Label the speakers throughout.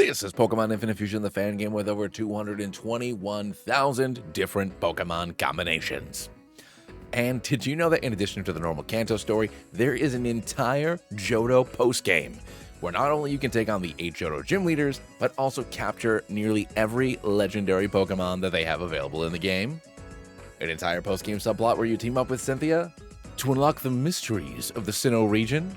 Speaker 1: This is Pokemon Infinite Fusion, the fan game with over 221,000 different Pokemon combinations. And did you know that in addition to the normal Kanto story, there is an entire Johto postgame, where not only you can take on the 8 Johto gym leaders, but also capture nearly every legendary Pokemon that they have available in the game? An entire postgame subplot where you team up with Cynthia to unlock the mysteries of the Sinnoh region?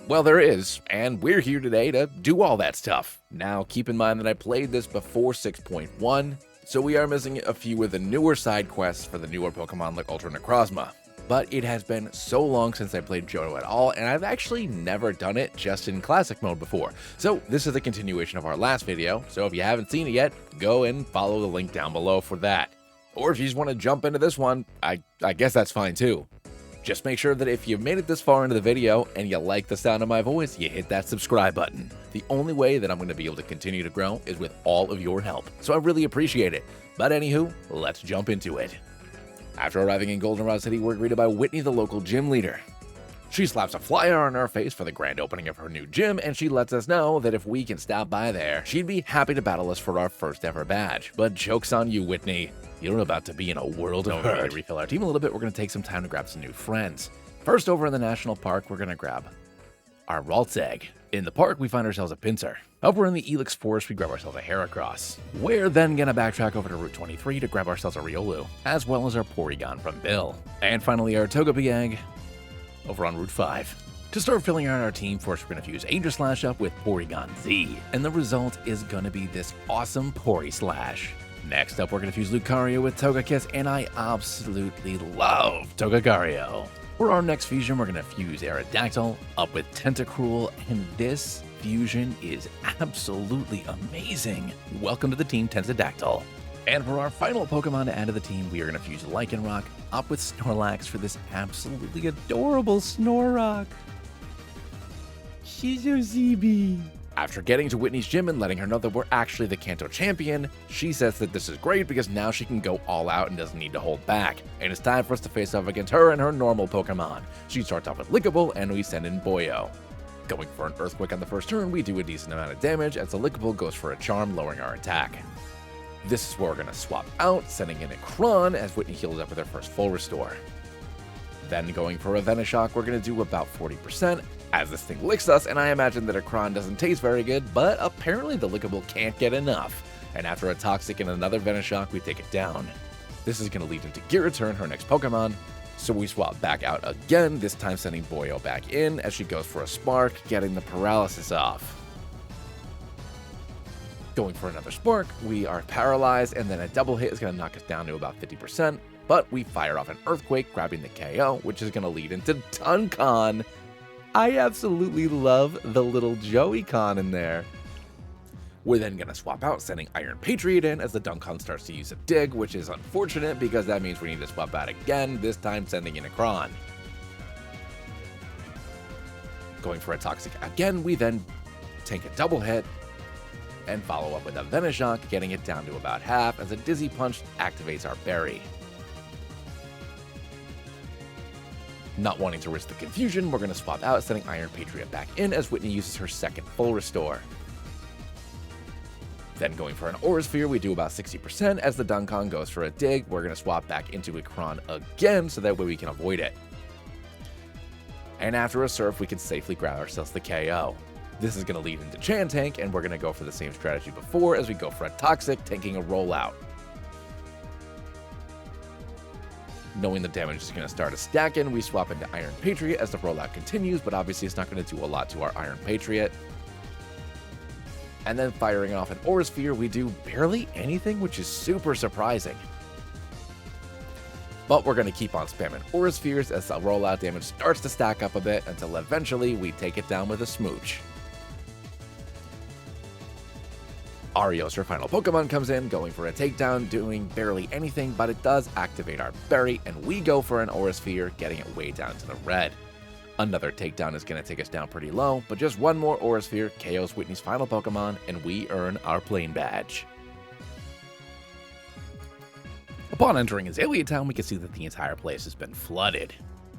Speaker 1: Well, there is, and we're here today to do all that stuff. Now, keep in mind that I played this before 6.1, so we are missing a few of the newer side quests for the newer Pokemon like Ultra Necrozma. But it has been so long since I played Johto at all, and I've actually never done it just in Classic mode before. So this is a continuation of our last video, so if you haven't seen it yet, go and follow the link down below for that. Or if you just want to jump into this one, I guess that's fine too. Just make sure that if you've made it this far into the video and you like the sound of my voice, you hit that subscribe button. The only way that I'm going to be able to continue to grow is with all of your help, so I really appreciate it. But anywho, let's jump into it. After arriving in Goldenrod City, we're greeted by Whitney, the local gym leader. She slaps a flyer on our face for the grand opening of her new gym, and she lets us know that if we can stop by there, she'd be happy to battle us for our first ever badge. But joke's on you, Whitney. You're about to be in a world of hurt. To refill our team a little bit, we're going to take some time to grab some new friends. First, over in the national park, we're going to grab our Raltsegg. In the park, we find ourselves a Pinsir. Over in the Elix Forest, we grab ourselves a Heracross. We're then going to backtrack over to Route 23 to grab ourselves a Riolu, as well as our Porygon from Bill. And finally, our Togepi over on Route 5. To start filling out our team, first we're going to fuse Aegislash up with Porygon Z, and the result is going to be this awesome Poryslash. Next up, we're going to fuse Lucario with Togekiss, and I absolutely love Togegario. For our next fusion, we're going to fuse Aerodactyl up with Tentacruel, and this fusion is absolutely amazing. Welcome to the team, Tentadactyl. And for our final Pokemon to add to the team, we are going to fuse Lycanroc up with Snorlax for this absolutely adorable Snorlax. She's a ZB. After getting to Whitney's gym and letting her know that we're actually the Kanto champion, she says that this is great because now she can go all out and doesn't need to hold back. And it's time for us to face off against her and her normal Pokemon. She starts off with Lickable and we send in Boyo. Going for an Earthquake on the first turn, we do a decent amount of damage as the Lickable goes for a Charm, lowering our attack. This is where we're going to swap out, sending in a Kron as Whitney heals up with her first full restore. Then going for a Venoshock, we're going to do about 40%, as this thing licks us, and I imagine that a Kron doesn't taste very good, but apparently the Lickable can't get enough. And after a Toxic and another Venoshock, we take it down. This is going to lead into Giraturn, her next Pokemon, so we swap back out again, this time sending Boyo back in as she goes for a Spark, getting the paralysis off. Going for another Spark, we are paralyzed, and then a double hit is going to knock us down to about 50%, but we fire off an Earthquake, grabbing the KO, which is going to lead into Duncon. I absolutely love the little Joey-Con in there. We're then going to swap out, sending Iron Patriot in as the Duncon starts to use a Dig, which is unfortunate because that means we need to swap out again, this time sending in a Kron. Going for a Toxic again, we then take a double hit and follow up with a Venoshock, getting it down to about half as a Dizzy Punch activates our Berry. Not wanting to risk the confusion, we're going to swap out, sending Iron Patriot back in as Whitney uses her second full restore. Then going for an Aura Sphere, we do about 60% as the Duncon goes for a Dig. We're going to swap back into a Kron again so that way we can avoid it. And after a Surf, we can safely grab ourselves the KO. This is going to lead into Chantank, and we're going to go for the same strategy before as we go for a Toxic, taking a Rollout. Knowing the damage is going to start a stacking, we swap into Iron Patriot as the rollout continues, but obviously it's not going to do a lot to our Iron Patriot. And then firing off an Aura Sphere, we do barely anything, which is super surprising. But we're going to keep on spamming Aura Spheres as the rollout damage starts to stack up a bit until eventually we take it down with a Smooch. Arios, her final Pokemon, comes in, going for a takedown, doing barely anything, but it does activate our Berry, and we go for an Aura Sphere, getting it way down to the red. Another takedown is going to take us down pretty low, but just one more Aura Sphere KOs Whitney's final Pokemon, and we earn our Plane Badge. Upon entering Azalea Town, we can see that the entire place has been flooded.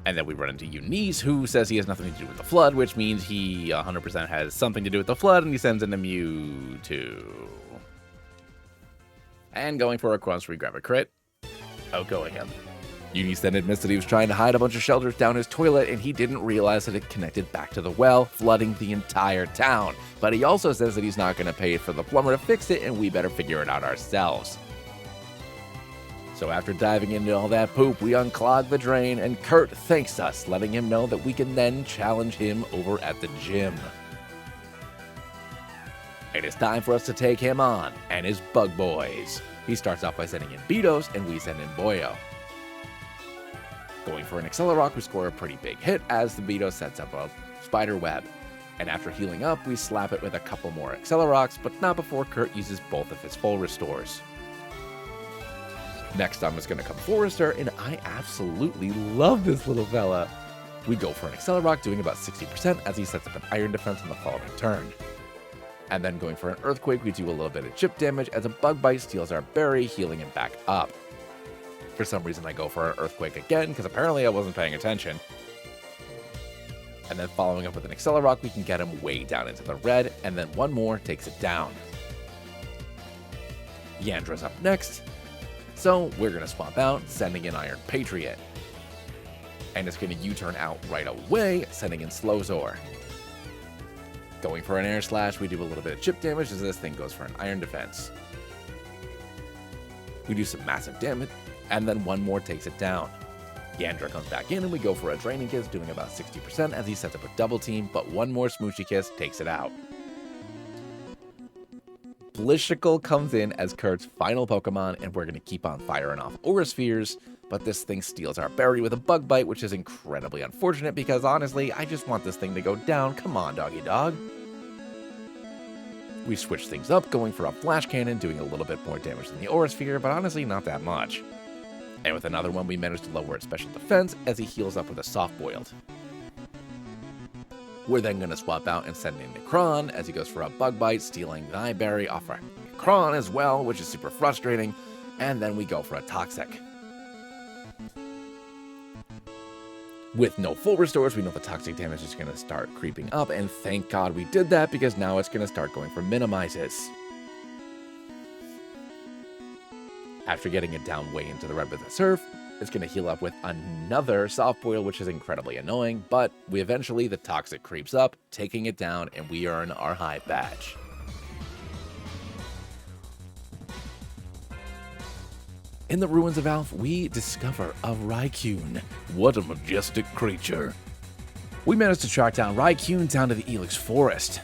Speaker 1: And then we run into Eunice, who says he has nothing to do with the flood, which means he 100% has something to do with the flood, and he sends in a Mewtwo. And going for a Crunch, we grab a crit. Outgoing him. Eunice then admits that he was trying to hide a bunch of shelters down his toilet, and he didn't realize that it connected back to the well, flooding the entire town. But he also says that he's not going to pay for the plumber to fix it, and we better figure it out ourselves. So after diving into all that poop, we unclog the drain, and Kurt thanks us, letting him know that we can then challenge him over at the gym. It is time for us to take him on, and his bug boys. He starts off by sending in Beatos, and we send in Boyo. Going for an Accelerock, we score a pretty big hit as the Beatos sets up a spider web. And after healing up, we slap it with a couple more Accelerocks, but not before Kurt uses both of his full restores. Next time is going to come Forrester, and I absolutely love this little fella. We go for an Accelerock, doing about 60% as he sets up an Iron Defense on the following turn. And then going for an Earthquake, we do a little bit of chip damage as a Bug Bite steals our berry, healing him back up. For some reason, I go for an Earthquake again, because apparently I wasn't paying attention. And then following up with an Accelerock, we can get him way down into the red, and then one more takes it down. Yandra's up next. So we're going to swap out, sending in Iron Patriot. And it's going to U-turn out right away, sending in Slowzor. Going for an Air Slash, we do a little bit of chip damage as this thing goes for an Iron Defense. We do some massive damage, and then one more takes it down. Yandra comes back in, and we go for a Draining Kiss, doing about 60% as he sets up a double team, but one more Smoochy Kiss takes it out. Blishical comes in as Kurt's final Pokemon, and we're going to keep on firing off Aura Spheres, but this thing steals our berry with a Bug Bite, which is incredibly unfortunate because honestly, I just want this thing to go down. Come on, doggy dog. We switch things up, going for a Flash Cannon, doing a little bit more damage than the Aura Sphere, but honestly, not that much. And with another one, we manage to lower its special defense as he heals up with a Soft Boiled. We're then going to swap out and send in Necron as he goes for a Bug Bite, stealing the Berry off our Necron as well, which is super frustrating. And then we go for a Toxic. With no full restores, we know the toxic damage is going to start creeping up, and thank God we did that because now it's going to start going for minimizes. After getting it down way into the red with a Surf, it's going to heal up with another Soft Boil, which is incredibly annoying, but the toxic creeps up, taking it down, and we earn our Hive Badge. In the ruins of Alph, we discover a Raikyun. What a majestic creature. We managed to track down Raikyun down to the Elix Forest.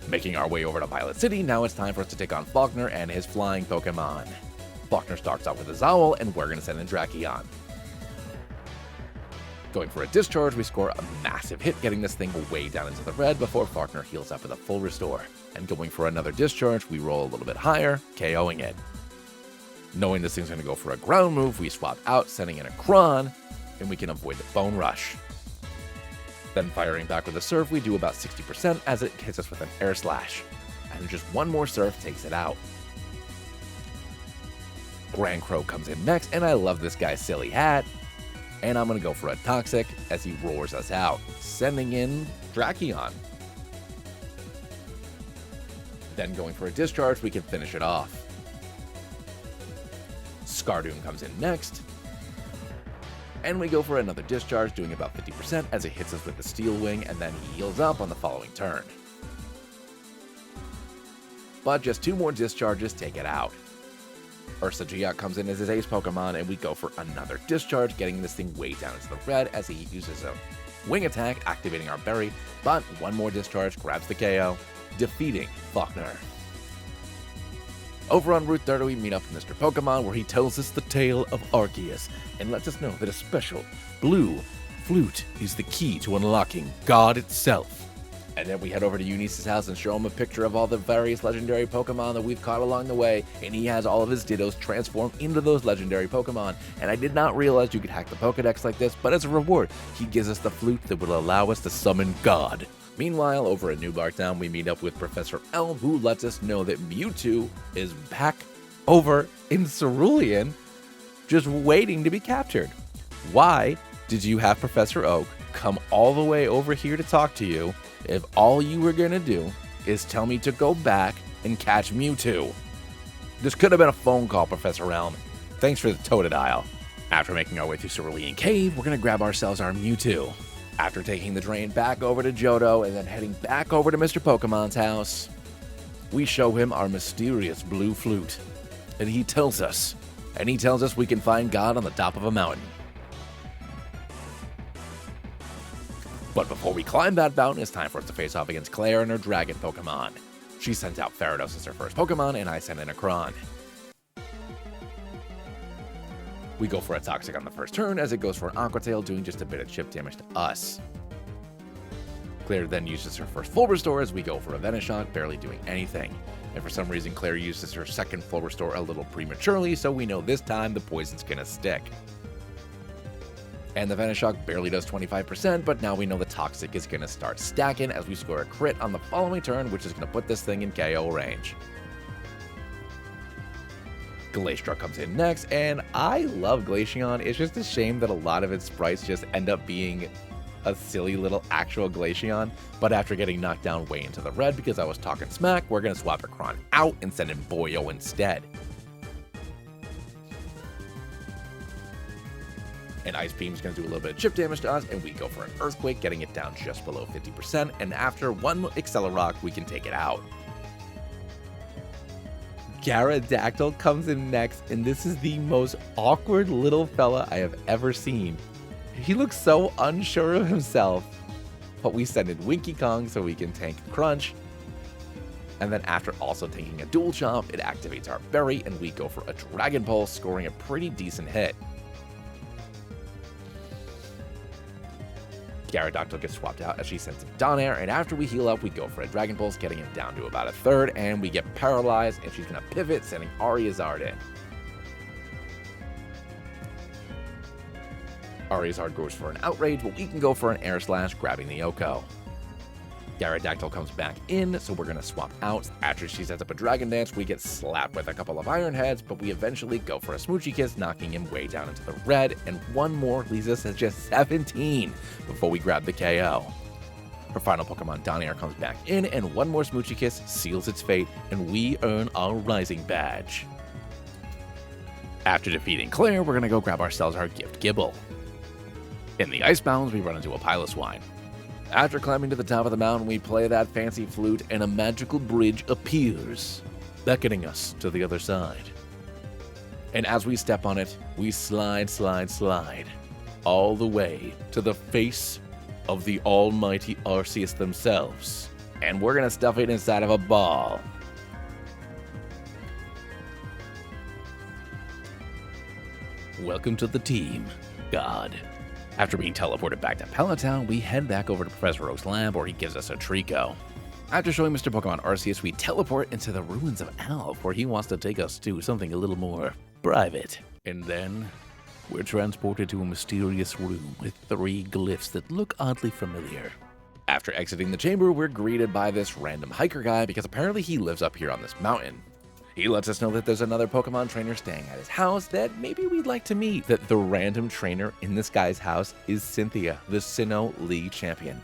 Speaker 1: Making our way over to Violet City, now it's time for us to take on Falkner and his flying Pokemon. Falkner starts off with a Zowl, and we're going to send in Drakion. Going for a Discharge, we score a massive hit, getting this thing way down into the red before Falkner heals up with a full restore. And going for another Discharge, we roll a little bit higher, KOing it. Knowing this thing's going to go for a ground move, we swap out, sending in a Kron, and we can avoid the Bone Rush. Then firing back with a Surf, we do about 60% as it hits us with an Air Slash. And just one more Surf takes it out. Grand Crow comes in next, and I love this guy's silly hat. And I'm going to go for a Toxic as he roars us out, sending in Drakion. Then going for a Discharge, we can finish it off. Skardoon comes in next, and we go for another Discharge, doing about 50% as it hits us with the Steel Wing, and then he heals up on the following turn. But just two more Discharges take it out. Ursa Giat comes in as his ace Pokemon, and we go for another Discharge, getting this thing way down into the red as he uses a Wing Attack, activating our berry, but one more Discharge grabs the KO, defeating Falkner. Over on Route 30, we meet up with Mr. Pokemon, where he tells us the tale of Arceus, and lets us know that a special blue flute is the key to unlocking God itself. And then we head over to Eunice's house and show him a picture of all the various legendary Pokemon that we've caught along the way, and he has all of his Dittos transform into those legendary Pokemon. And I did not realize you could hack the Pokedex like this, but as a reward, he gives us the flute that will allow us to summon God. Meanwhile, over at New Barktown, we meet up with Professor Elm, who lets us know that Mewtwo is back over in Cerulean, just waiting to be captured. Why? Did you have Professor Oak come all the way over here to talk to you if all you were gonna do is tell me to go back and catch Mewtwo? This could have been a phone call, Professor Elm. Thanks for the Totodile. After making our way through Cerulean Cave, we're gonna grab ourselves our Mewtwo. After taking the train back over to Johto and then heading back over to Mr. Pokemon's house, we show him our mysterious blue flute. And he tells us we can find God on the top of a mountain. But before we climb that mountain, it's time for us to face off against Clair and her dragon Pokemon. She sends out Gyarados as her first Pokemon, and I send in a Kron. We go for a Toxic on the first turn, as it goes for an Aqua Tail, doing just a bit of chip damage to us. Clair then uses her first full restore as we go for a Venoshock, barely doing anything. And for some reason, Clair uses her second full restore a little prematurely, so we know this time the poison's gonna stick. And the Venoshock barely does 25%, but now we know the Toxic is gonna start stacking as we score a crit on the following turn, which is gonna put this thing in KO range. Glacier comes in next, and I love Glaceon. It's just a shame that a lot of its sprites just end up being a silly little actual Glaceon, but after getting knocked down way into the red because I was talking smack, we're gonna swap a Kron out and send in Boyo instead. And Ice Beam's gonna do a little bit of chip damage to us, and we go for an Earthquake, getting it down just below 50%, and after one Accelerock, we can take it out. Gyarados comes in next, and this is the most awkward little fella I have ever seen. He looks so unsure of himself, but we send in Winky Kong so we can tank Crunch, and then after also taking a Dual Chomp, it activates our Berry, and we go for a Dragon Pulse, scoring a pretty decent hit. Gyarados gets swapped out as she sends in Donair, and after we heal up, we go for a Dragon Pulse, getting him down to about a third, and we get paralyzed, and she's gonna pivot, sending Charizard in. Charizard goes for an Outrage, but we can go for an Air Slash, grabbing the Oko. Gyarados comes back in, so we're gonna swap out. After she sets up a Dragon Dance, we get slapped with a couple of Iron Heads, but we eventually go for a Smoochie Kiss, knocking him way down into the red, and one more leaves us at just 17 before we grab the KO. Her final Pokemon, Donair, comes back in, and one more Smoochie Kiss seals its fate, and we earn our Rising Badge. After defeating Clair, we're gonna go grab ourselves our Gift Gibble. In the Icebounds, we run into a Piloswine. After climbing to the top of the mountain, we play that fancy flute, and a magical bridge appears, beckoning us to the other side. And as we step on it, we slide, all the way to the face of the almighty Arceus themselves. And we're gonna stuff it inside of a ball. Welcome to the team, God. After being teleported back to Palatown, we head back over to Professor Oak's lab, where he gives us a Trico. After showing Mr. Pokemon Arceus, we teleport into the ruins of Alph, where he wants to take us to something a little more private. And then, we're transported to a mysterious room with 3 glyphs that look oddly familiar. After exiting the chamber, we're greeted by this random hiker guy because apparently he lives up here on this mountain. He lets us know that there's another Pokemon trainer staying at his house that maybe we'd like to meet. That the random trainer in this guy's house is Cynthia, the Sinnoh League champion.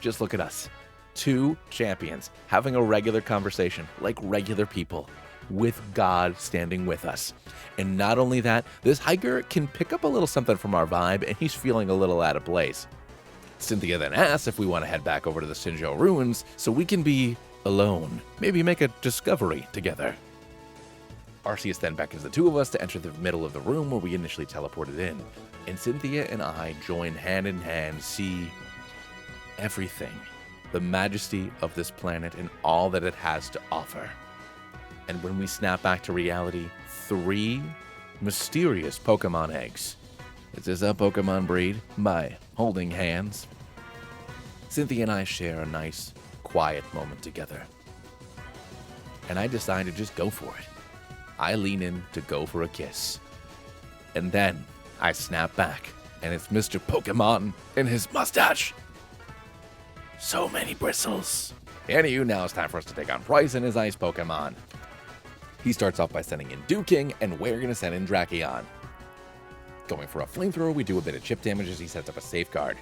Speaker 1: Just look at us. 2 champions having a regular conversation like regular people, with God standing with us. And not only that, this hiker can pick up a little something from our vibe, and he's feeling a little out of place. Cynthia then asks if we want to head back over to the Sinjoh ruins so we can be alone, maybe make a discovery together. Arceus then beckons the 2 of us to enter the middle of the room where we initially teleported in, and Cynthia and I join hand in hand, see everything, the majesty of this planet and all that it has to offer. And when we snap back to reality, 3 mysterious Pokemon eggs. Is this a Pokemon breed? By holding hands. Cynthia and I share a nice, quiet moment together. And I decide to just go for it. I lean in to go for a kiss. And then I snap back, and it's Mr. Pokemon and his mustache. So many bristles. Anywho, now it's time for us to take on Pryce and his ice Pokemon. He starts off by sending in Duking, and we're going to send in Drakion. Going for a flamethrower, we do a bit of chip damage as he sets up a safeguard.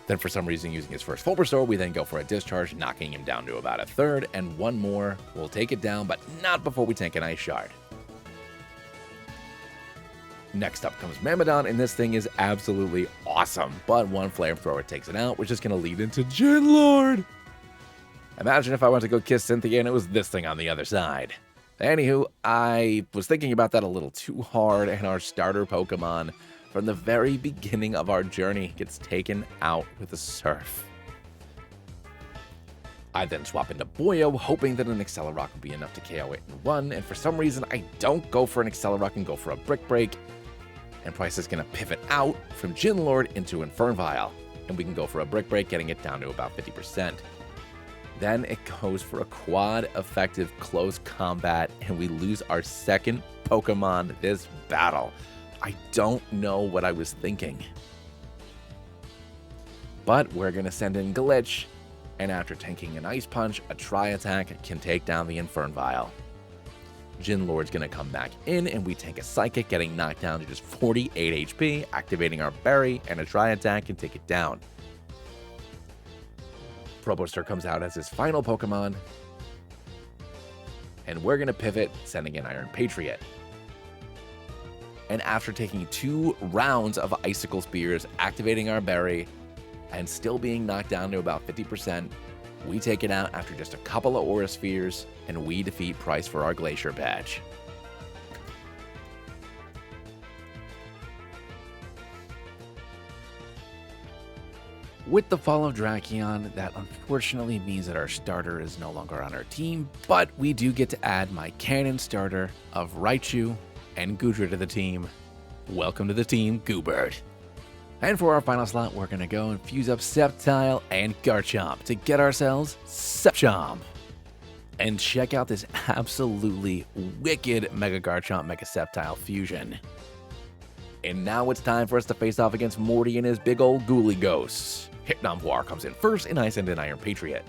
Speaker 1: Then for some reason, using his first full restore, we then go for a discharge, knocking him down to about a third, and one more will take it down, but not before we tank an ice shard. Next up comes Mamadon, and this thing is absolutely awesome, but one flamethrower takes it out, which is going to lead into Gin Lord. Imagine if I went to go kiss Cynthia and it was this thing on the other side. Anywho, I was thinking about that a little too hard, and our starter Pokemon from the very beginning of our journey gets taken out with a Surf. I then swap into Boyo, hoping that an Accelerock would be enough to KO it in one, and for some reason I don't go for an Accelerock and go for a Brick Break, and Pryce is going to pivot out from Gin Lord into Infernvile, and we can go for a Brick Break, getting it down to about 50%. Then it goes for a quad effective close combat, and we lose our second Pokemon this battle. I don't know what I was thinking. But we're going to send in Glitch, and after tanking an Ice Punch, a Tri-Attack can take down the Infernvile. Gin Lord's going to come back in, and we tank a Psychic, getting knocked down to just 48 HP, activating our Berry, and a Tri-Attack can take it down. Proboster comes out as his final Pokemon, and we're going to pivot, sending in Iron Patriot. And after taking 2 rounds of Icicle Spears, activating our Berry, and still being knocked down to about 50%, we take it out after just a couple of Aura Spheres, and we defeat Pryce for our Glacier Badge. With the fall of Drakion, that unfortunately means that our starter is no longer on our team, but we do get to add my canon starter of Raichu and Goodra to the team. Welcome to the team, Goobert. And for our final slot, we're going to go and fuse up Sceptile and Garchomp to get ourselves Sepchomp. And check out this absolutely wicked Mega Garchomp Mega Sceptile fusion. And now it's time for us to face off against Morty and his big old ghouly ghosts. Hypnomvoir comes in first, and I send in Iron Patriot.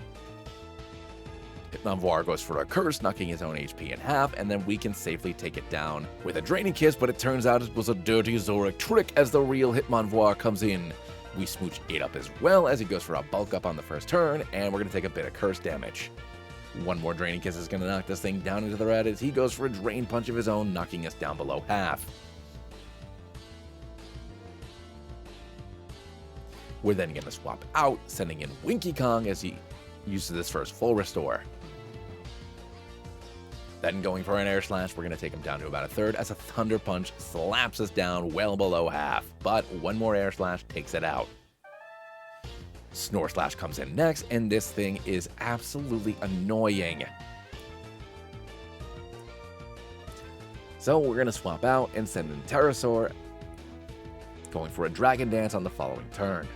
Speaker 1: Hypnomvoir goes for a Curse, knocking his own HP in half, and then we can safely take it down with a Draining Kiss, but it turns out it was a dirty Zoric trick as the real Hypnomvoir comes in. We smooch 8 up as well as he goes for a Bulk Up on the first turn, and we're going to take a bit of Curse damage. One more Draining Kiss is going to knock this thing down into the red as he goes for a Drain Punch of his own, knocking us down below half. We're then going to swap out, sending in Winky Kong as he uses his first full restore. Then going for an Air Slash, we're going to take him down to about a third as a Thunder Punch slaps us down well below half, but one more Air Slash takes it out. Snore Slash comes in next, and this thing is absolutely annoying. So we're going to swap out and send in Terrasaur, going for a Dragon Dance on the following turn.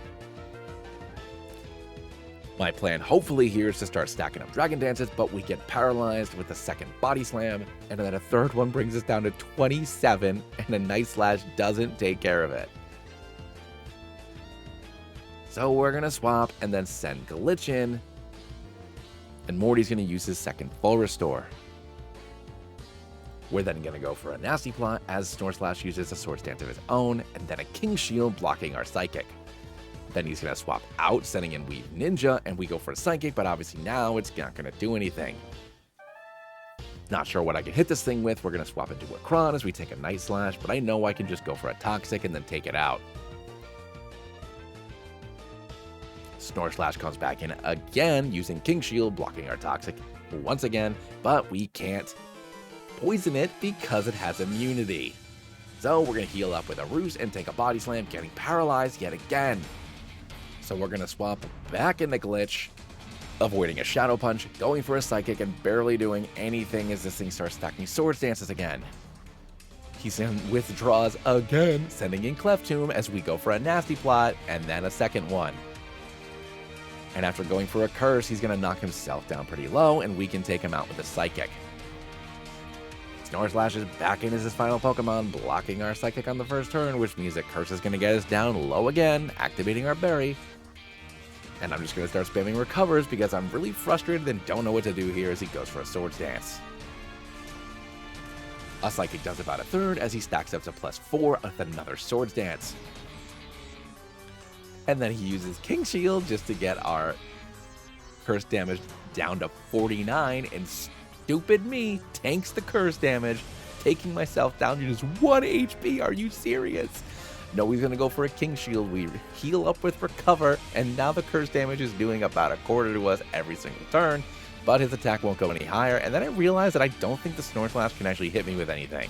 Speaker 1: My plan hopefully here is to start stacking up Dragon Dances, but we get paralyzed with a second Body Slam, and then a third one brings us down to 27, and a Night Slash doesn't take care of it. So we're going to swap and then send Glitch in, and Morty's going to use his second full restore. We're then going to go for a Nasty Plot as Snore Slash uses a Swords Dance of his own, and then a King Shield blocking our Psychic. Then he's going to swap out, sending in Weave Ninja, and we go for a Psychic, but obviously now it's not going to do anything. Not sure what I can hit this thing with. We're going to swap into a Kron as we take a Night Slash, but I know I can just go for a Toxic and then take it out. Snore Slash comes back in again, using King Shield, blocking our Toxic once again, but we can't poison it because it has immunity. So we're going to heal up with a Roost and take a Body Slam, getting paralyzed yet again. So we're going to swap back into Glitch, avoiding a Shadow Punch, going for a Psychic, and barely doing anything as this thing starts stacking Swords Dances again. He withdraws again, sending in Cleftomb as we go for a Nasty Plot, and then a second one. And after going for a Curse, he's going to knock himself down pretty low, and we can take him out with a Psychic. Snore Slash is back in as his final Pokemon, blocking our Psychic on the first turn, which means that Curse is going to get us down low again, activating our Berry. And I'm just going to start spamming Recovers because I'm really frustrated and don't know what to do here as he goes for a Swords Dance. A Psychic does about a third as he stacks up to +4 with another Swords Dance. And then he uses King Shield just to get our curse damage down to 49, and stupid me tanks the curse damage, taking myself down to just 1 HP. Are you serious? No, he's going to go for a King Shield. We heal up with Recover, and now the curse damage is doing about a quarter to us every single turn, but his attack won't go any higher, and then I realized that I don't think the Snore Slash can actually hit me with anything.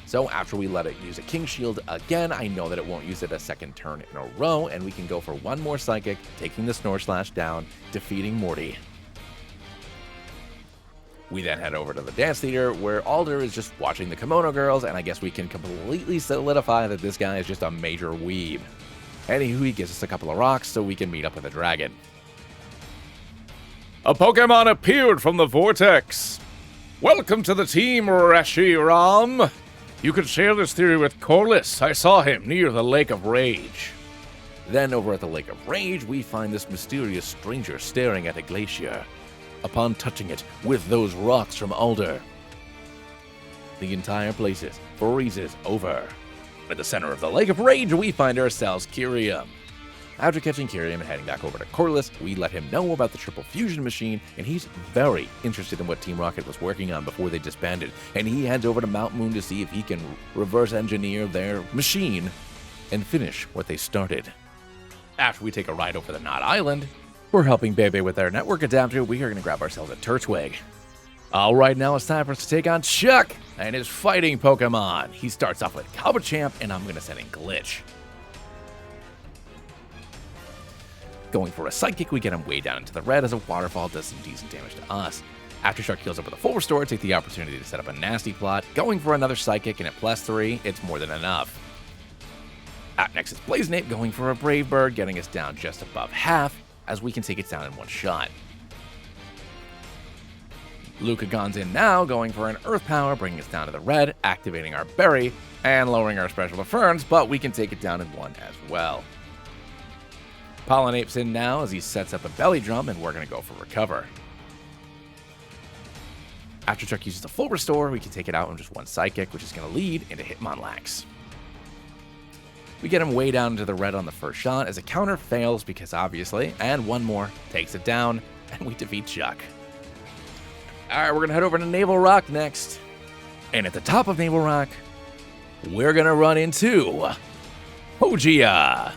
Speaker 1: So after we let it use a King Shield again, I know that it won't use it a second turn in a row, and we can go for one more Psychic, taking the Snore Slash down, defeating Morty. We then head over to the Dance Theater, where Alder is just watching the Kimono Girls, and I guess we can completely solidify that this guy is just a major weeb. Anywho, he gives us a couple of rocks so we can meet up with a dragon.
Speaker 2: A Pokemon appeared from the vortex. Welcome to the team, Reshiram. You could share this theory with Corliss. I saw him near the Lake of Rage.
Speaker 1: Then over at the Lake of Rage, we find this mysterious stranger staring at a glacier. Upon touching it with those rocks from Alder, the entire place freezes over. At the center of the Lake of Rage, we find ourselves Kyurem. After catching Kyurem and heading back over to Corliss, we let him know about the Triple Fusion Machine, and he's very interested in what Team Rocket was working on before they disbanded, and he heads over to Mount Moon to see if he can reverse engineer their machine and finish what they started. After we take a ride over the Knot Island, we're helping Bebe with their network adapter. We are going to grab ourselves a Turtwig. Alright, now it's time for us to take on Chuck and his fighting Pokemon. He starts off with Cabochamp, and I'm going to send in Glitch. Going for a Psychic, we get him way down into the red as a Waterfall does some decent damage to us. After Shark heals up with a full restore, take the opportunity to set up a nasty plot. Going for another Psychic, and at +3, it's more than enough. Up next is Blazenape, going for a Brave Bird, getting us down just above half, as we can take it down in one shot. Lucagon's in now, going for an Earth Power, bringing us down to the red, activating our Berry, and lowering our Special Defense, but we can take it down in one as well. Pollinape's in now as he sets up a Belly Drum, and we're going to go for Recover. After Chuck uses a full restore, we can take it out in just one Psychic, which is going to lead into Hitmonlax. We get him way down into the red on the first shot as a counter fails because obviously, and one more takes it down, and we defeat Chuck. Alright, we're going to head over to Naval Rock next. And at the top of Naval Rock, we're going to run into Hogia.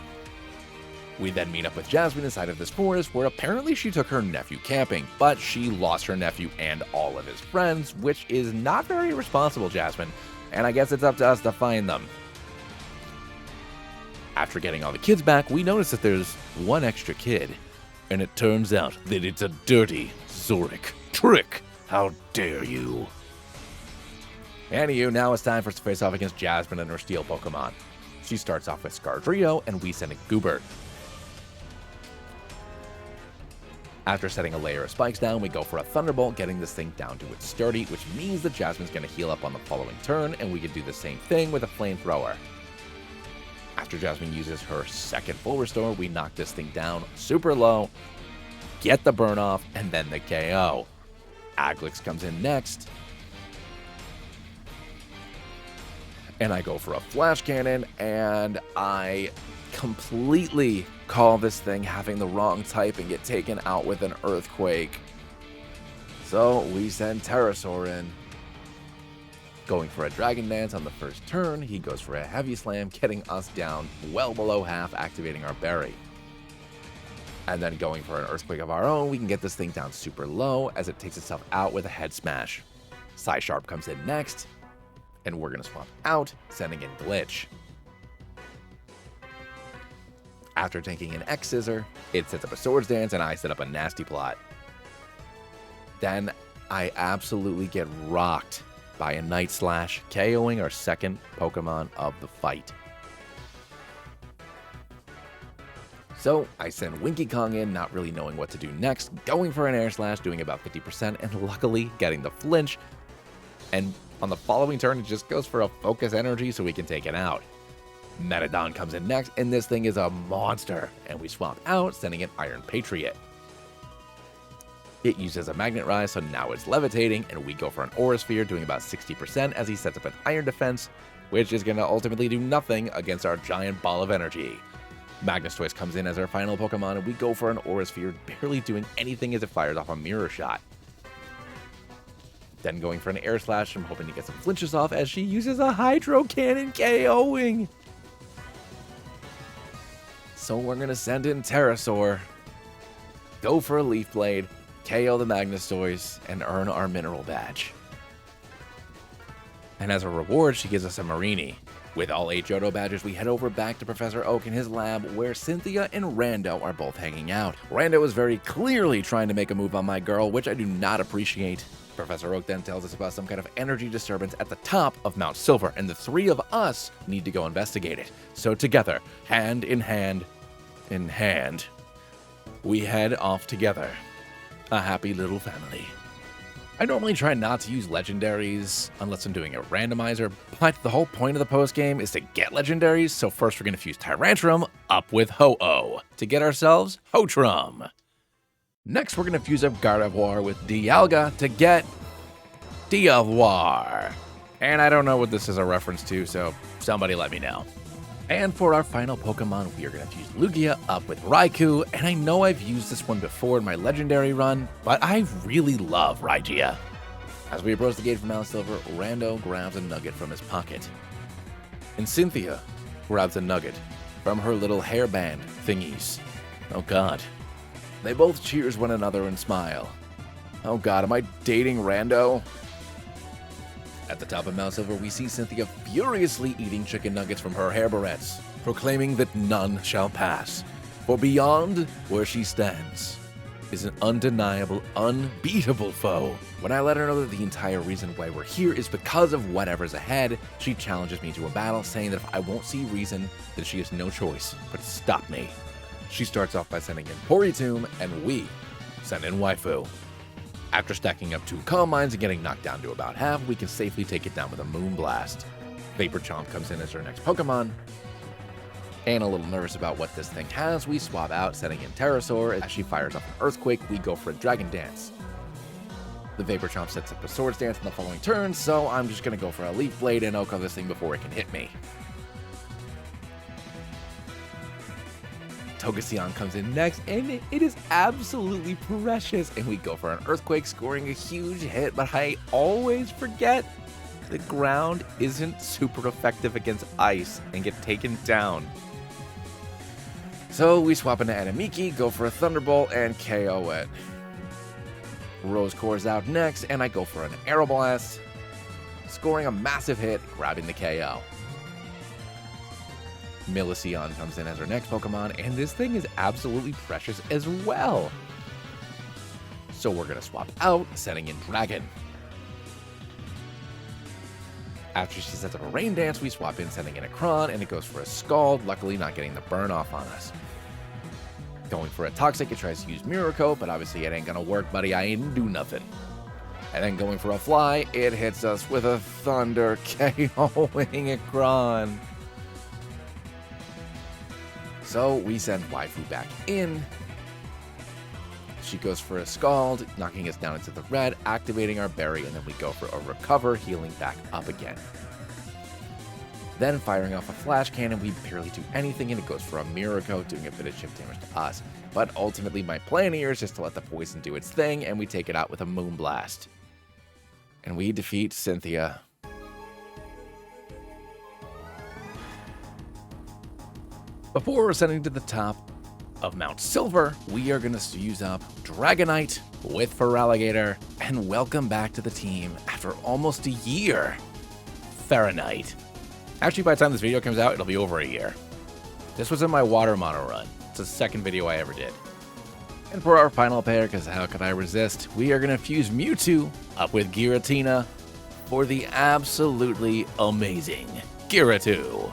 Speaker 1: We then meet up with Jasmine inside of this forest where apparently she took her nephew camping, but she lost her nephew and all of his friends, which is not very responsible, Jasmine, and I guess it's up to us to find them. After getting all the kids back, we notice that there's one extra kid, and it turns out that it's a dirty Zoric trick. How dare you? Anywho, now it's time for us to face off against Jasmine and her steel Pokemon. She starts off with Scardrio, and we send a Goobert. After setting a layer of spikes down, we go for a Thunderbolt, getting this thing down to its sturdy, which means that Jasmine's going to heal up on the following turn, and we can do the same thing with a Flamethrower. After Jasmine uses her second full restore, we knock this thing down super low, get the burn off, and then the KO. Aglix comes in next, and I go for a Flash Cannon, and I completely call this thing having the wrong type and get taken out with an Earthquake. So we send Pterosaur in. Going for a Dragon Dance on the first turn, he goes for a Heavy Slam, getting us down well below half, activating our Berry. And then going for an Earthquake of our own, we can get this thing down super low as it takes itself out with a Head Smash. Psysharp comes in next, and we're going to swap out, sending in Glitch. After taking an X-Scissor, it sets up a Swords Dance, and I set up a Nasty Plot. Then I absolutely get rocked by a Night Slash, KOing our second Pokemon of the fight. So I send Winky Kong in, not really knowing what to do next, going for an Air Slash, doing about 50%, and luckily getting the flinch. And on the following turn, it just goes for a Focus Energy so we can take it out. Metadon comes in next, and this thing is a monster, and we swap out, sending in Iron Patriot. It uses a magnet rise, so now it's levitating, and we go for an aura sphere, doing about 60% as he sets up an iron defense, which is going to ultimately do nothing against our giant ball of energy. Magnestoise comes in as our final Pokemon, and we go for an aura sphere, barely doing anything as it fires off a mirror shot. Then going for an air slash, I'm hoping to get some flinches off as she uses a hydro cannon KOing. So we're going to send in Pterosaur, go for a Leaf Blade, KO the Magnestoise, and earn our mineral badge. And as a reward, she gives us a Marini. With all 8 Johto badges, we head over back to Professor Oak in his lab, where Cynthia and Rando are both hanging out. Rando is very clearly trying to make a move on my girl, which I do not appreciate. Professor Oak then tells us about some kind of energy disturbance at the top of Mount Silver, and the 3 of us need to go investigate it. So together, hand in hand, we head off together. A happy little family. I normally try not to use legendaries unless I'm doing a randomizer, but the whole point of the post game is to get legendaries, so first we're going to fuse Tyrantrum up with Ho-Oh to get ourselves Hotrum. Next we're going to fuse up Gardevoir with Dialga to get Dialvoir. And I don't know what this is a reference to, so somebody let me know. And for our final Pokemon, we are going to fuse Lugia up with Raikou, and I know I've used this one before in my legendary run, but I really love Raigia. As we approach the gate from Mount Silver, Rando grabs a nugget from his pocket. And Cynthia grabs a nugget from her little hairband thingies. Oh god. They both cheers one another and smile. Oh god, am I dating Rando? At the top of Mount Silver, we see Cynthia furiously eating chicken nuggets from her hair barrettes, proclaiming that none shall pass. For beyond where she stands is an undeniable, unbeatable foe. When I let her know that the entire reason why we're here is because of whatever's ahead, she challenges me to a battle, saying that if I won't see reason, then she has no choice but to stop me. She starts off by sending in Poritum, and we send in Waifu. After stacking up 2 Calm Minds and getting knocked down to about half, we can safely take it down with a Moonblast. Vapor Chomp comes in as our next Pokemon. And a little nervous about what this thing has, we swap out, setting in Pterosaur. As she fires off an Earthquake, we go for a Dragon Dance. The Vapor Chomp sets up a Swords Dance in the following turn, so I'm just going to go for a Leaf Blade and OHKO this thing before it can hit me. Togekion comes in next, and it is absolutely precious, and we go for an Earthquake, scoring a huge hit, but I always forget the ground isn't super effective against ice and get taken down. So we swap into Anamiki, go for a Thunderbolt, and KO it. Rose Core's out next, and I go for an Aeroblast, scoring a massive hit, grabbing the KO. Millicyon comes in as our next Pokemon, and this thing is absolutely precious as well. So we're going to swap out, setting in Dragon. After she sets up a Rain Dance, we swap in, sending in a Kron, and it goes for a Scald, luckily not getting the burn off on us. Going for a Toxic, it tries to use Miracle, but obviously it ain't going to work, buddy. I ain't do nothing. And then going for a Fly, it hits us with a Thunder, KOing a Kron. So we send Waifu back in. She goes for a Scald, knocking us down into the red, activating our Berry, and then we go for a Recover, healing back up again. Then firing off a Flash Cannon, we barely do anything, and it goes for a Miracle, doing a bit of chip damage to us. But ultimately, my plan here is just to let the poison do its thing, and we take it out with a Moonblast. And we defeat Cynthia. Before ascending to the top of Mount Silver, we are going to use up Dragonite with Feraligatr, and welcome back to the team after almost a year, Ferranite. Actually, by the time this video comes out, it'll be over a year. This was in my water mono run. It's the second video I ever did. And for our final pair, because how could I resist, we are going to fuse Mewtwo up with Giratina for the absolutely amazing Giratu.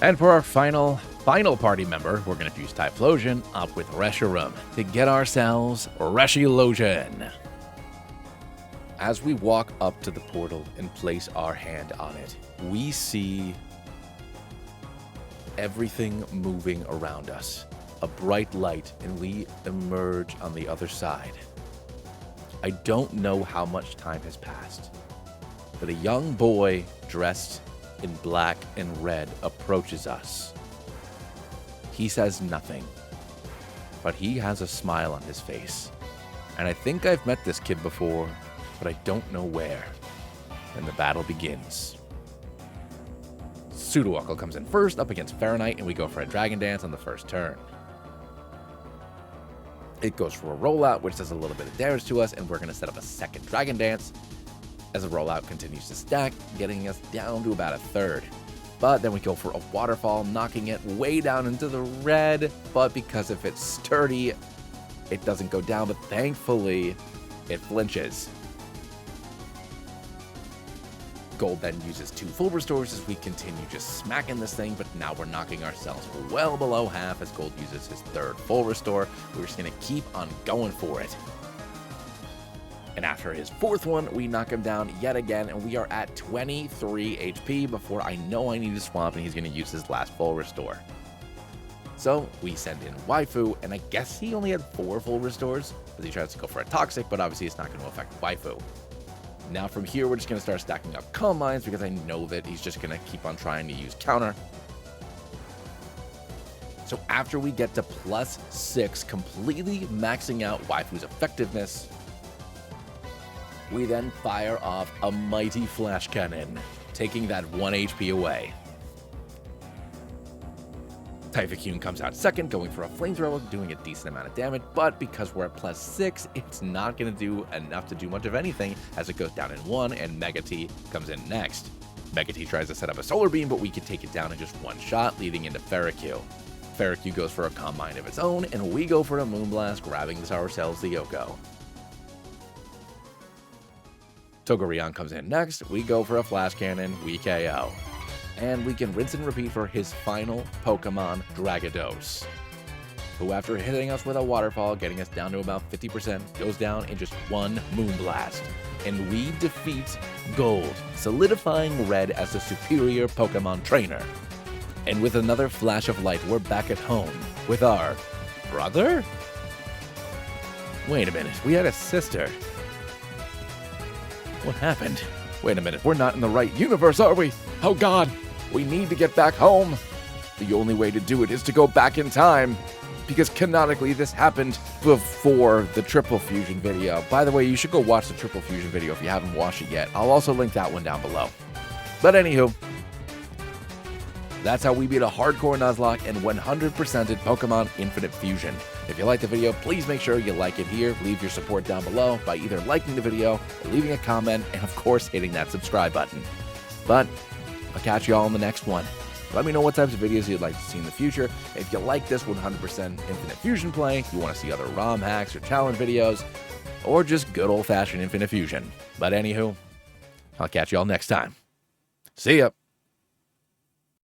Speaker 1: And for our final party member, we're going to fuse Typhlosion up with Reshiram to get ourselves Reshilosion. As we walk up to the portal and place our hand on it, we see everything moving around us. A bright light, and we emerge on the other side. I don't know how much time has passed, but a young boy dressed in black and red approaches us. He says nothing, but he has a smile on his face. And I think I've met this kid before, but I don't know where. And the battle begins. Sudowoogle comes in first up against Fahrenheit, and we go for a Dragon Dance on the first turn. It goes for a rollout, which does a little bit of damage to us, and we're going to set up a second Dragon Dance as the rollout continues to stack, getting us down to about a third. But then we go for a waterfall, knocking it way down into the red, but because if it's sturdy, it doesn't go down, but thankfully, it flinches. Gold then uses 2 full restores as we continue just smacking this thing, but now we're knocking ourselves well below half as Gold uses his 3rd full restore. We're just going to keep on going for it. And after his 4th one, we knock him down yet again, and we are at 23 HP before I know I need to swamp, and he's going to use his last full restore. So we send in Waifu, and I guess he only had 4 full restores, as he tries to go for a Toxic, but obviously it's not going to affect Waifu. Now from here, we're just going to start stacking up Calm Minds, because I know that he's just going to keep on trying to use Counter. So after we get to +6, completely maxing out Waifu's effectiveness, we then fire off a mighty Flash Cannon, taking that 1 HP away. Typhicune comes out second, going for a Flamethrower, doing a decent amount of damage, but because we're at +6, it's not going to do enough to do much of anything as it goes down in 1, and Mega T comes in next. Mega T tries to set up a Solar Beam, but we can take it down in just 1 shot, leading into Ferroque. Ferroque goes for a Calm Mind of its own, and we go for a Moonblast, grabbing ourselves the Yoko. Togorian comes in next, we go for a Flash Cannon, we KO. And we can rinse and repeat for his final Pokemon, Dragados, who after hitting us with a Waterfall, getting us down to about 50%, goes down in just 1 Moonblast. And we defeat Gold, solidifying Red as the superior Pokemon trainer. And with another flash of light, we're back at home with our brother? Wait a minute, we had a sister. What happened? Wait a minute, we're not in the right universe, are we? Oh god, we need to get back home. The only way to do it is to go back in time, because canonically this happened before the Triple Fusion video. By the way, you should go watch the Triple Fusion video if you haven't watched it yet. I'll also link that one down below. But anywho, that's how we beat a hardcore Nuzlocke and 100%ed Pokemon Infinite Fusion. If you liked the video, please make sure you like it here. Leave your support down below by either liking the video, leaving a comment, and of course hitting that subscribe button. But I'll catch you all in the next one. Let me know what types of videos you'd like to see in the future. If you like this 100% Infinite Fusion play, you want to see other ROM hacks or challenge videos, or just good old-fashioned Infinite Fusion. But anywho, I'll catch you all next time. See ya!